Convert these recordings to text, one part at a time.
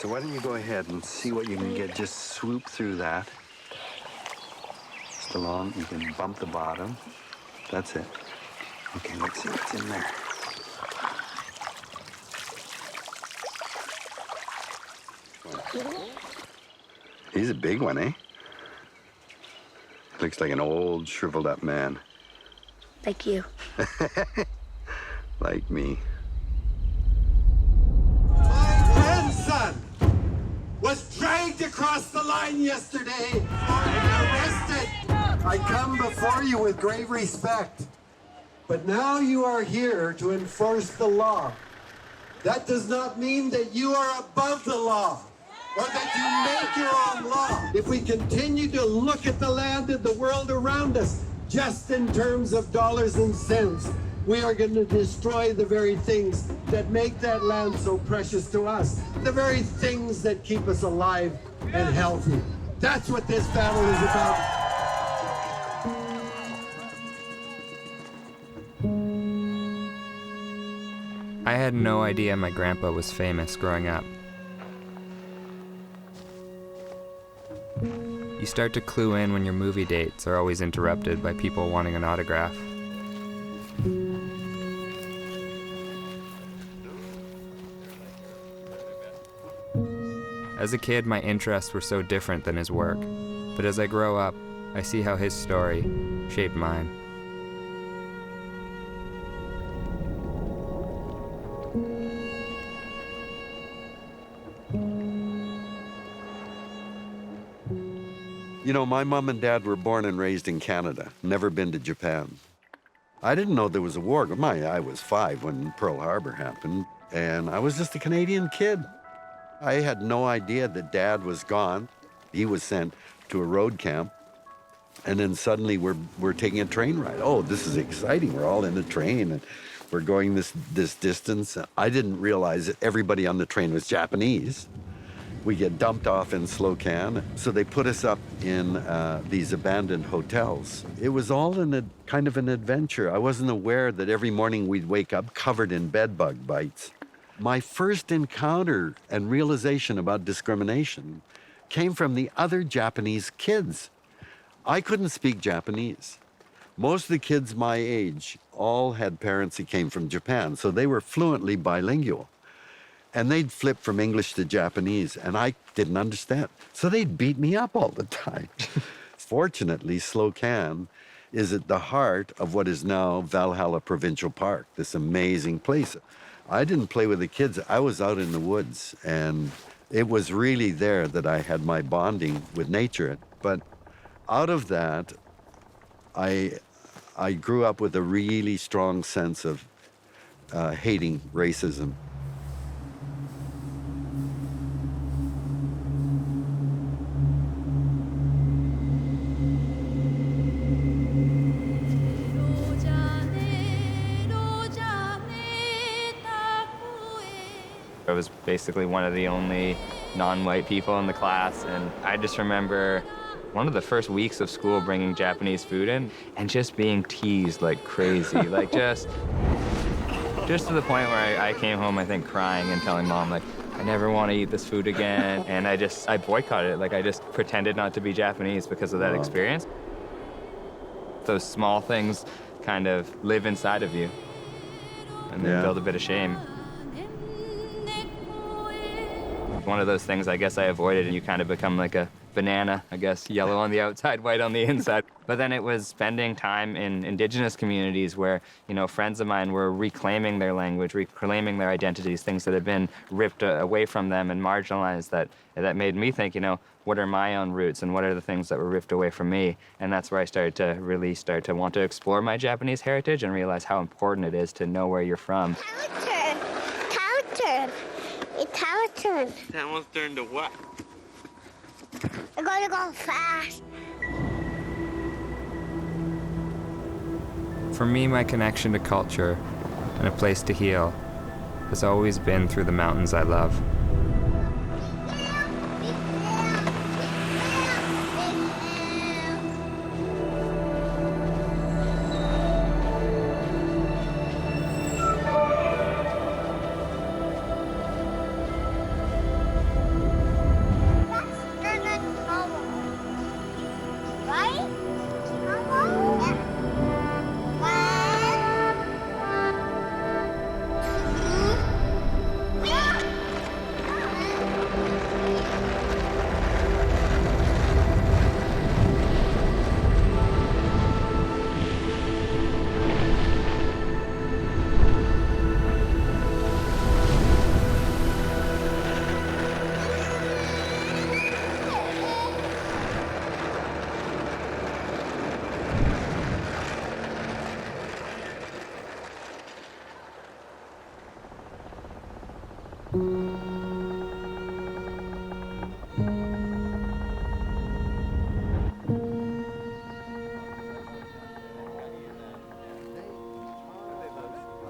So why don't you go ahead and see what you can get. Just swoop through that. Just along, you can bump the bottom. That's it. Okay, let's see what's in there. He's a big one, eh? Looks like an old, shriveled up man. Like you. Like me. My grandson was dragged across the line yesterday and arrested. I come before you with grave respect, but now you are here to enforce the law. That does not mean that you are above the law or that you make your own law. If we continue to look at the land and the world around us just in terms of dollars and cents, we are going to destroy the very things that make that land so precious to us, the very things that keep us alive and healthy. That's what this battle is about. I had no idea my grandpa was famous growing up. You start to clue in when your movie dates are always interrupted by people wanting an autograph. As a kid, my interests were so different than his work, but as I grow up, I see how his story shaped mine. You know, my mom and dad were born and raised in Canada, never been to Japan. I didn't know there was a war. I was 5 when Pearl Harbor happened, and I was just a Canadian kid. I had no idea that Dad was gone. He was sent to a road camp, and then suddenly we're taking a train ride. Oh, this is exciting. We're all in the train, and we're going this distance. I didn't realize that everybody on the train was Japanese. We get dumped off in Slocan, so they put us up in these abandoned hotels. It was all kind of an adventure. I wasn't aware that every morning we'd wake up covered in bedbug bites. My first encounter and realization about discrimination came from the other Japanese kids. I couldn't speak Japanese. Most of the kids my age all had parents that came from Japan, so they were fluently bilingual. And they'd flip from English to Japanese, and I didn't understand. So they'd beat me up all the time. Fortunately, Slocan is at the heart of what is now Valhalla Provincial Park, this amazing place. I didn't play with the kids. I was out in the woods, and it was really there that I had my bonding with nature. But out of that, I grew up with a really strong sense of hating racism. I was basically one of the only non-white people in the class, and I just remember one of the first weeks of school bringing Japanese food in and just being teased like crazy, like just to the point where I came home, I think, crying and telling Mom, like, I never want to eat this food again, and I boycotted it. Like, I just pretended not to be Japanese because of that experience. Those small things kind of live inside of you and then build a bit of shame. One of those things I guess I avoided, and you kind of become like a banana, I guess, yellow on the outside, white on the inside. But then it was spending time in indigenous communities where, you know, friends of mine were reclaiming their language, reclaiming their identities, things that had been ripped away from them and marginalized, that made me think, you know, what are my own roots and what are the things that were ripped away from me? And that's where I started to really want to explore my Japanese heritage and realize how important it is to know where you're from. It's our turn. Tamo's turn to what? We're gonna go fast. For me, my connection to culture and a place to heal has always been through the mountains I love.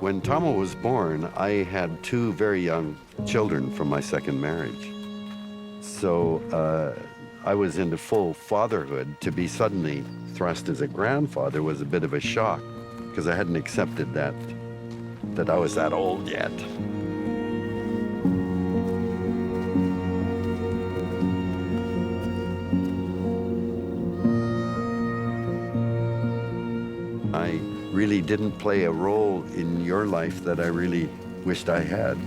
When Tamo was born, I had two very young children from my second marriage. So I was into full fatherhood. To be suddenly thrust as a grandfather was a bit of a shock because I hadn't accepted that I was that old yet. I really didn't play a role in your life that I really wished I had.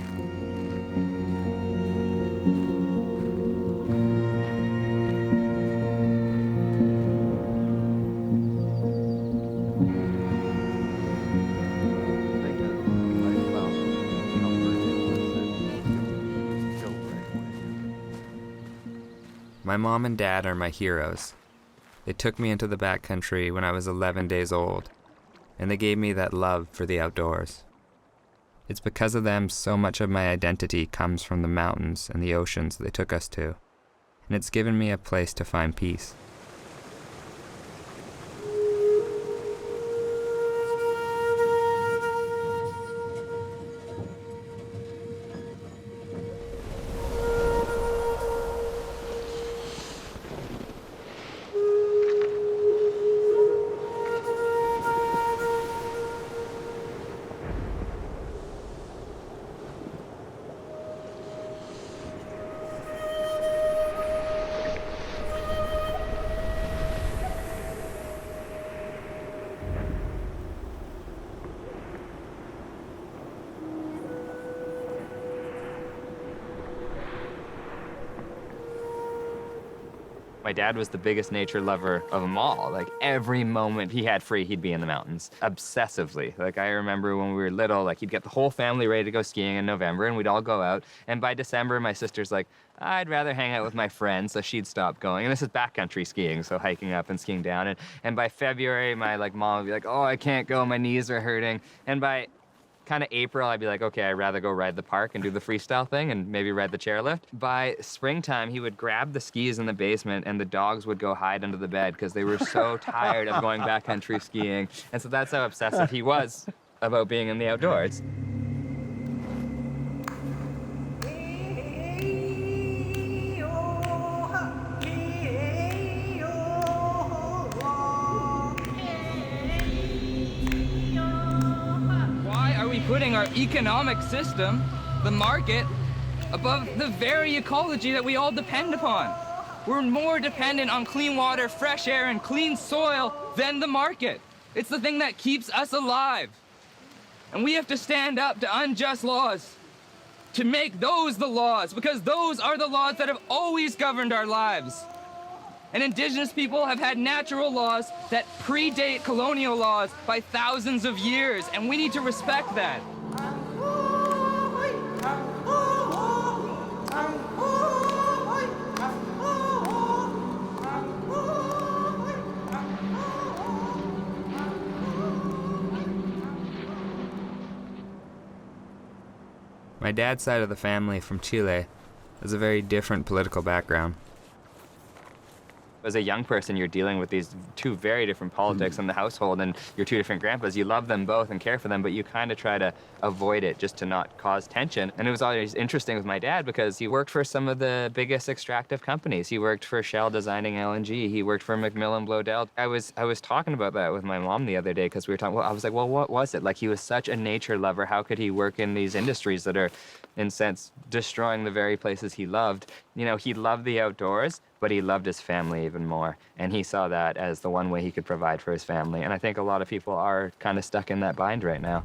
My mom and dad are my heroes. They took me into the backcountry when I was 11 days old, and they gave me that love for the outdoors. It's because of them so much of my identity comes from the mountains and the oceans they took us to, and it's given me a place to find peace. My dad was the biggest nature lover of them all. Like, every moment he had free, he'd be in the mountains, obsessively. Like, I remember when we were little, like, he'd get the whole family ready to go skiing in November, and we'd all go out. And by December, my sister's like, I'd rather hang out with my friends, so she'd stop going. And this is backcountry skiing, so hiking up and skiing down. And by February, my, mom would be like, oh, I can't go, my knees are hurting. And by kind of April, I'd be like, okay, I'd rather go ride the park and do the freestyle thing and maybe ride the chairlift. By springtime, he would grab the skis in the basement and the dogs would go hide under the bed because they were so tired of going backcountry skiing. And so that's how obsessive he was about being in the outdoors. Putting our economic system, the market, above the very ecology that we all depend upon. We're more dependent on clean water, fresh air, and clean soil than the market. It's the thing that keeps us alive. And we have to stand up to unjust laws, to make those the laws, because those are the laws that have always governed our lives. And Indigenous people have had natural laws that predate colonial laws by thousands of years, and we need to respect that. My dad's side of the family from Chile has a very different political background. As a young person, you're dealing with these two very different politics in the household, and your two different grandpas. You love them both and care for them, but you kind of try to avoid it just to not cause tension. And it was always interesting with my dad because he worked for some of the biggest extractive companies. He worked for Shell designing LNG. He worked for Macmillan Bloedel. I was talking about that with my mom the other day because we were talking. Well, I was like, well, what was it? Like, he was such a nature lover. How could he work in these industries that are, in a sense, destroying the very places he loved? You know, he loved the outdoors, but he loved his family even more. And he saw that as the one way he could provide for his family. And I think a lot of people are kind of stuck in that bind right now.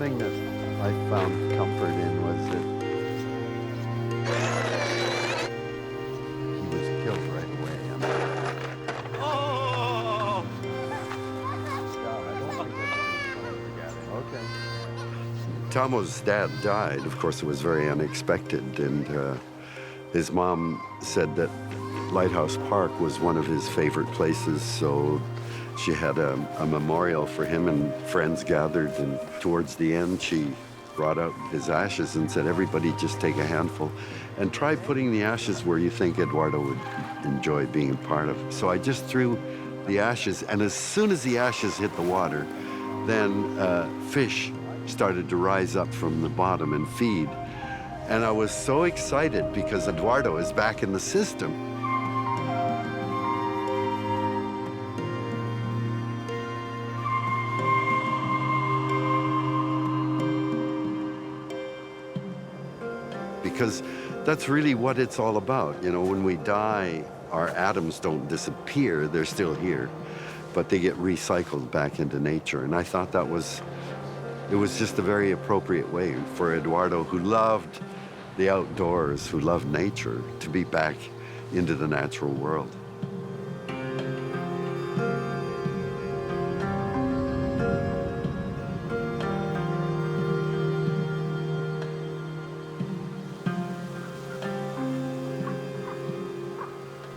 thing that I found comfort in was that he was killed right away. Oh! Okay. Tamo's dad died. Of course, it was very unexpected, and his mom said that Lighthouse Park was one of his favorite places, so she had a memorial for him, and friends gathered, and towards the end she brought out his ashes and said, everybody just take a handful and try putting the ashes where you think Eduardo would enjoy being a part of. So I just threw the ashes, and as soon as the ashes hit the water, then fish started to rise up from the bottom and feed. And I was so excited because Eduardo is back in the system. Because that's really what it's all about. You know, when we die, our atoms don't disappear, they're still here, but they get recycled back into nature. And I thought it was just a very appropriate way for Eduardo, who loved the outdoors, who loved nature, to be back into the natural world.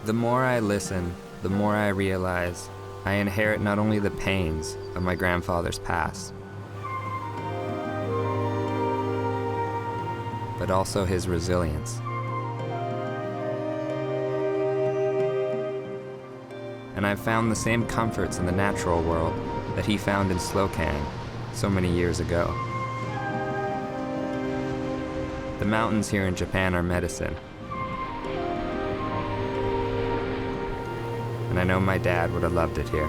The more I listen, the more I realize I inherit not only the pains of my grandfather's past, but also his resilience. And I've found the same comforts in the natural world that he found in Slocan so many years ago. The mountains here in Japan are medicine. And I know my dad would have loved it here.